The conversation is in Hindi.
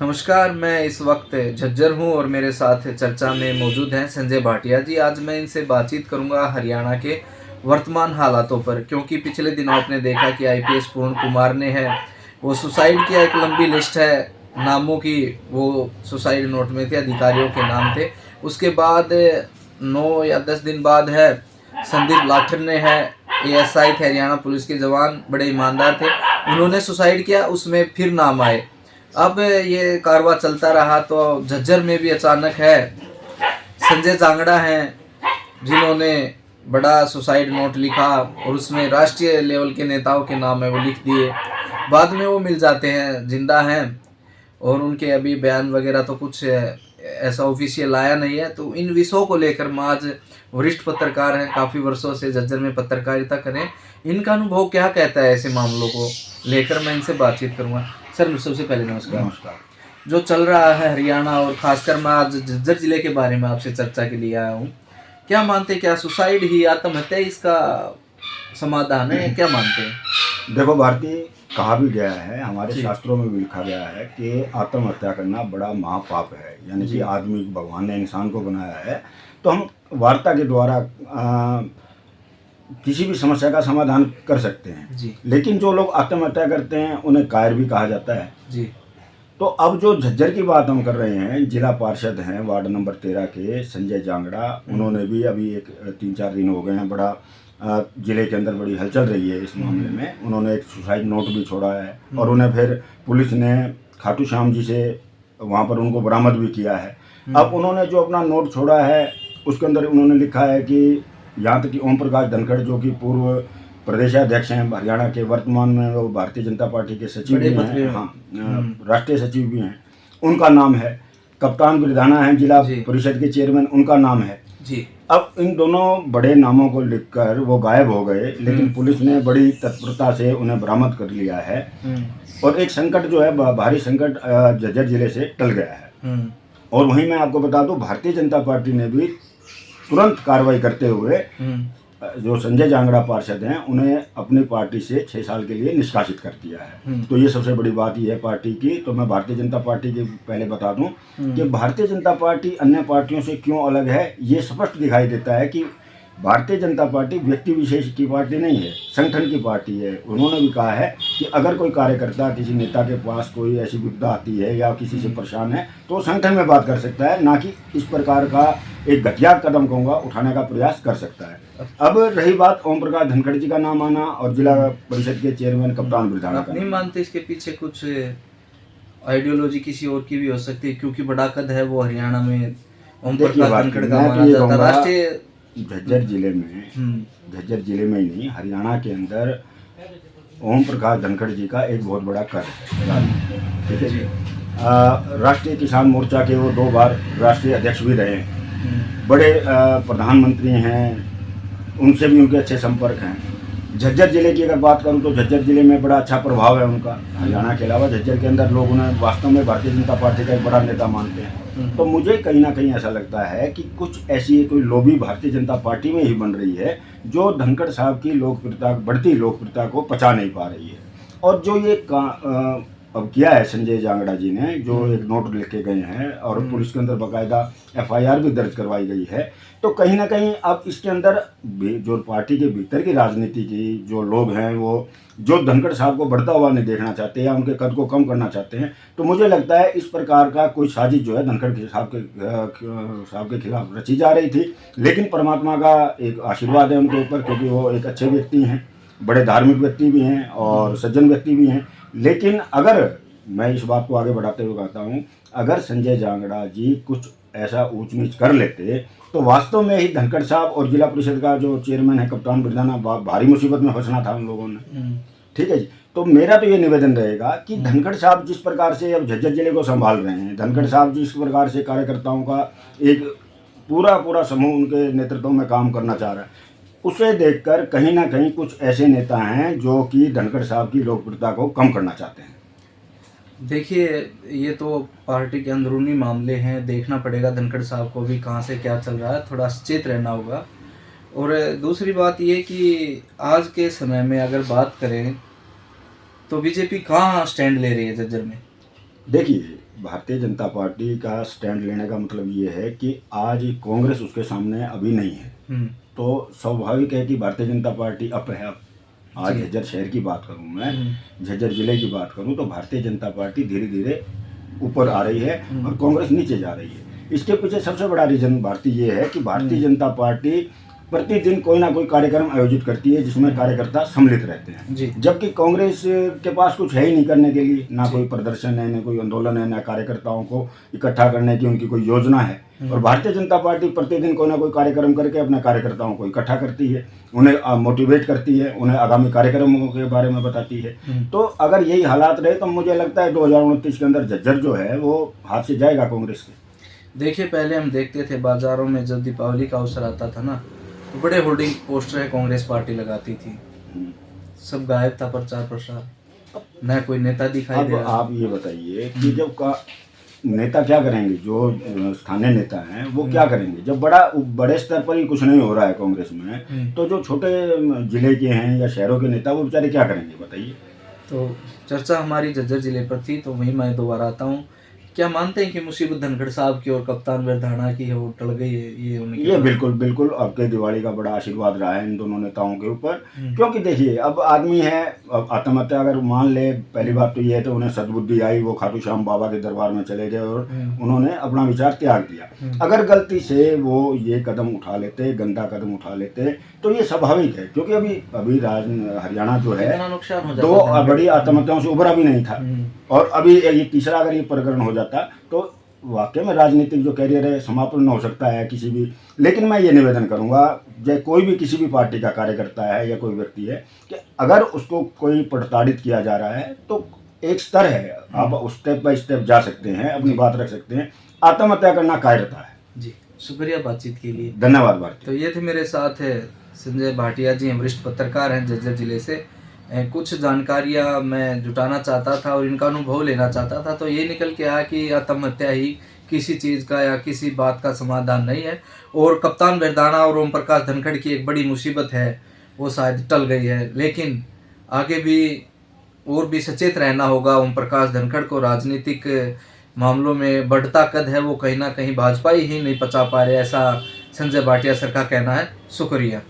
नमस्कार, मैं इस वक्त झज्जर हूँ और मेरे साथ चर्चा में मौजूद हैं संजय भाटिया जी। आज मैं इनसे बातचीत करूँगा हरियाणा के वर्तमान हालातों पर, क्योंकि पिछले दिनों आपने देखा कि आईपीएस पूर्ण कुमार ने है वो सुसाइड किया। एक लंबी लिस्ट है नामों की, वो सुसाइड नोट में थे, अधिकारियों के नाम थे। उसके बाद 9 या 10 दिन बाद है संदीप लाठर ने है, एएसआई थे, हरियाणा पुलिस के जवान, बड़े ईमानदार थे, उन्होंने सुसाइड किया, उसमें फिर नाम आए। अब ये कारवां चलता रहा तो झज्जर में भी अचानक है संजय जांगड़ा हैं, जिन्होंने बड़ा सुसाइड नोट लिखा और उसमें राष्ट्रीय लेवल के नेताओं के नाम है वो लिख दिए। बाद में वो मिल जाते हैं, जिंदा हैं, और उनके अभी बयान वगैरह तो कुछ ऐसा ऑफिशियल आया नहीं है। तो इन विषयों को लेकर मैं आज, वरिष्ठ पत्रकार हैं, काफ़ी वर्षों से झज्जर में पत्रकारिता करें, इनका अनुभव क्या कहता है ऐसे मामलों को लेकर, मैं इनसे बातचीत करूँगा। सर, सबसे पहले नमस्कार। नमस्कार। जो चल रहा है हरियाणा और खासकर मैं आज झज्जर जिले के बारे में आपसे चर्चा के लिए आया हूँ, क्या मानते हैं, क्या सुसाइड ही आत्महत्या इसका समाधान है, क्या मानते हैं? देखो भारती, कहा भी गया है, हमारे शास्त्रों में भी लिखा गया है कि आत्महत्या करना बड़ा महापाप है। यानी कि आदमी, भगवान ने इंसान को बनाया है तो हम वार्ता के द्वारा किसी भी समस्या का समाधान कर सकते हैं जी। लेकिन जो लोग आत्महत्या करते हैं उन्हें कायर भी कहा जाता है जी। तो अब जो झज्जर की बात हम कर रहे हैं, जिला पार्षद हैं वार्ड नंबर 13 के संजय जांगड़ा, उन्होंने भी अभी 3-4 दिन हो गए हैं, बड़ा जिले के अंदर बड़ी हलचल रही है इस मामले में। उन्होंने एक सुसाइड नोट भी छोड़ा है और उन्हें फिर पुलिस ने खाटू श्याम जी से वहाँ पर उनको बरामद भी किया है। अब उन्होंने जो अपना नोट छोड़ा है उसके अंदर उन्होंने लिखा है कि यहाँ तक कि ओम प्रकाश धनखड़, जो कि पूर्व प्रदेशाध्यक्ष हैं हरियाणा के, वर्तमान में वो भारतीय जनता पार्टी के सचिव भी हैं, हाँ, राष्ट्रीय सचिव भी हैं, उनका नाम है। कप्तान बिरधाना हैं जिला परिषद के चेयरमैन, उनका नाम है जी। अब इन दोनों बड़े नामों को लिखकर वो गायब हो गए, लेकिन पुलिस ने बड़ी तत्परता से उन्हें बरामद कर लिया है और एक संकट जो है, भारी संकट झज्जर जिले से टल गया है। और वहीं मैं आपको बता दूं, भारतीय जनता पार्टी ने भी तुरंत कार्रवाई करते हुए जो संजय जांगड़ा पार्षद हैं उन्हें अपनी पार्टी से 6 साल के लिए निष्कासित कर दिया है। तो ये सबसे बड़ी बात ये है पार्टी की। तो मैं भारतीय जनता पार्टी के पहले बता दूं कि भारतीय जनता पार्टी अन्य पार्टियों से क्यों अलग है, ये स्पष्ट दिखाई देता है कि भारतीय जनता पार्टी व्यक्ति विशेष की पार्टी नहीं है, संगठन की पार्टी है। उन्होंने भी कहा है कि अगर कोई कार्यकर्ता किसी नेता के पास कोई ऐसी विपदा आती है या किसी से परेशान है तो संगठन में बात कर सकता है, ना कि इस प्रकार का एक घटिया कदम कहूँगा उठाने का प्रयास कर सकता है। अब रही बात ओम प्रकाश धनखड़ जी का नाम आना और जिला परिषद के चेयरमैन कप्तान बिरधाना का, नहीं मानते इसके पीछे कुछ आइडियोलॉजी किसी और की भी हो सकती है, क्योंकि बड़ा कद है वो हरियाणा में, ओम प्रकाश धनखड़ का माना जाता है राष्ट्रीय। झज्जर जिले में ही नहीं, हरियाणा के अंदर ओम प्रकाश धनखड़ जी का एक बहुत बड़ा कर है, ठीक है जी। राष्ट्रीय किसान मोर्चा के वो 2 बार राष्ट्रीय अध्यक्ष भी रहे हैं, बड़े प्रधानमंत्री हैं, उनसे भी उनके अच्छे संपर्क हैं। झज्जर जिले की अगर बात करूं तो झज्जर जिले में बड़ा अच्छा प्रभाव है उनका। हरियाणा के अलावा झज्जर के अंदर लोग उन्हें वास्तव में भारतीय जनता पार्टी का एक बड़ा नेता मानते हैं। तो मुझे कहीं ना कहीं ऐसा लगता है कि कुछ ऐसी कोई लॉबी भारतीय जनता पार्टी में ही बन रही है जो धनखड़ साहब की लोकप्रियता, बढ़ती लोकप्रियता को पचा नहीं पा रही है। और जो ये अब किया है संजय जांगड़ा जी ने, जो एक नोट लिख के गए हैं और पुलिस के अंदर बाकायदा एफआईआर भी दर्ज करवाई गई है, तो कहीं ना कहीं अब इसके अंदर जो पार्टी के भीतर की राजनीति की जो लोग हैं, वो जो धनखड़ साहब को बढ़ता हुआ नहीं देखना चाहते या उनके कद को कम करना चाहते हैं, तो मुझे लगता है इस प्रकार का कोई साजिश जो है धनखड़ साहब के खिलाफ रची जा रही थी। लेकिन परमात्मा का एक आशीर्वाद है उनके ऊपर, क्योंकि वो एक अच्छे व्यक्ति हैं, बड़े धार्मिक व्यक्ति भी हैं और सज्जन व्यक्ति भी हैं। लेकिन अगर मैं इस बात को आगे बढ़ाते हुए कहता हूँ, अगर संजय जांगड़ा जी कुछ ऐसा ऊंच नीच कर लेते तो वास्तव में ही धनखड़ साहब और जिला परिषद का जो चेयरमैन है कप्तान बिरधाना, भारी मुसीबत में फंसना था उन लोगों ने, ठीक है जी। तो मेरा तो ये निवेदन रहेगा कि धनखड़ साहब जिस प्रकार से अब झज्जर जिले को संभाल रहे हैं, धनखड़ साहब जिस प्रकार से कार्यकर्ताओं का एक पूरा समूह उनके नेतृत्व में काम करना चाह रहा है, उसे देखकर कहीं ना कहीं कुछ ऐसे नेता हैं जो कि धनखड़ साहब की लोकप्रियता को कम करना चाहते हैं। देखिए, ये तो पार्टी के अंदरूनी मामले हैं, देखना पड़ेगा धनखड़ साहब को भी कहाँ से क्या चल रहा है, थोड़ा सचेत रहना होगा। और दूसरी बात ये कि आज के समय में अगर बात करें तो बीजेपी कहाँ स्टैंड ले रही है झज्जर में? देखिए, भारतीय जनता पार्टी का स्टैंड लेने का मतलब ये है कि आज कांग्रेस उसके सामने अभी नहीं है, तो स्वाभाविक है कि भारतीय जनता पार्टी अप है। अब आज जी। झज्जर शहर की बात करूं मैं, झज्जर जिले की बात करूं, तो भारतीय जनता पार्टी धीरे धीरे ऊपर आ रही है और कांग्रेस नीचे जा रही है। इसके पीछे सबसे बड़ा रीजन भारतीय ये है कि भारतीय जनता पार्टी प्रतिदिन कोई ना कोई कार्यक्रम आयोजित करती है जिसमें कार्यकर्ता सम्मिलित रहते हैं, जी। जबकि कांग्रेस के पास कुछ है ही नहीं करने के लिए, ना कोई प्रदर्शन है, ना कोई आंदोलन है, ना कार्यकर्ताओं को इकट्ठा करने की उनकी कोई योजना है। और भारतीय जनता पार्टी प्रतिदिन कोई ना कोई कार्यक्रम करके अपने कार्यकर्ताओं को इकट्ठा करती है, उन्हें मोटिवेट करती है, उन्हें आगामी कार्यक्रमों के बारे में बताती है। तो अगर यही हालात रहे तो मुझे लगता है 2029 के अंदर झज्जर जो है वो हाथ से जाएगा कांग्रेस के। देखिए, पहले हम देखते थे बाजारों में जब दीपावली का अवसर आता था ना, तो बड़े होर्डिंग पोस्टर कांग्रेस पार्टी लगाती थी, सब गायब था प्रचार प्रसार, न कोई नेता दिखाई दे अब रहा। आप ये बताइए कि जब नेता क्या करेंगे, जो स्थानीय नेता हैं वो क्या करेंगे जब बड़े स्तर पर ही कुछ नहीं हो रहा है कांग्रेस में, तो जो छोटे जिले के हैं या शहरों के नेता वो बेचारे क्या करेंगे बताइए। तो चर्चा हमारी झज्जर जिले पर थी, तो वहीं मैं दोबारा आता हूँ। क्या मानते हैं कि मुसीबत धनखड़ साहब की और कप्तान वरधाना की है वो टल गई है? ये बिल्कुल बिल्कुल आपके दिवाली का बड़ा आशीर्वाद रहा है इन दोनों नेताओं के ऊपर, क्योंकि देखिए अब आदमी है, अब आत्महत्या अगर मान ले, पहली बात तो ये है तो उन्हें सद्बुद्धि आई, वो खाटू श्याम बाबा के दरबार में चले गए और उन्होंने अपना विचार त्याग दिया। अगर गलती से वो ये कदम उठा लेते, गंदा कदम उठा लेते, तो ये स्वाभाविक है, क्योंकि अभी हरियाणा जो है कितना नुकसान हो जाता 2 बड़ी आत्महत्याओं से उभरा भी नहीं था, और अभी ये तीसरा अगर ये प्रकरण हो जाता तो वाकई में राजनीतिक जो कैरियर है समापन हो सकता है किसी भी। लेकिन मैं ये निवेदन करूंगा, चाहे कोई भी किसी भी पार्टी का कार्यकर्ता है या कोई व्यक्ति है, कि अगर उसको कोई प्रताड़ित किया जा रहा है तो एक स्तर है, आप स्टेप बाय स्टेप जा सकते हैं, अपनी बात रख सकते हैं। आत्महत्या करना कायरता है। जी, शुक्रिया बातचीत के लिए। धन्यवाद भारती। तो ये थे मेरे साथ है संजय भाटिया जी, वरिष्ठ पत्रकार हैं झज्जर जिले से। कुछ जानकारियां मैं जुटाना चाहता था और इनका अनुभव लेना चाहता था, तो ये निकल के आया कि आत्महत्या ही किसी चीज़ का या किसी बात का समाधान नहीं है, और कप्तान वरधाना और ओम प्रकाश धनखड़ की एक बड़ी मुसीबत है वो शायद टल गई है, लेकिन आगे भी और भी सचेत रहना होगा ओम प्रकाश धनखड़ को। राजनीतिक मामलों में बढ़ता कद है वो कहीं ना कहीं भाजपा ही नहीं पचा पा रहे, ऐसा संजय भाटिया सर का कहना है। शुक्रिया।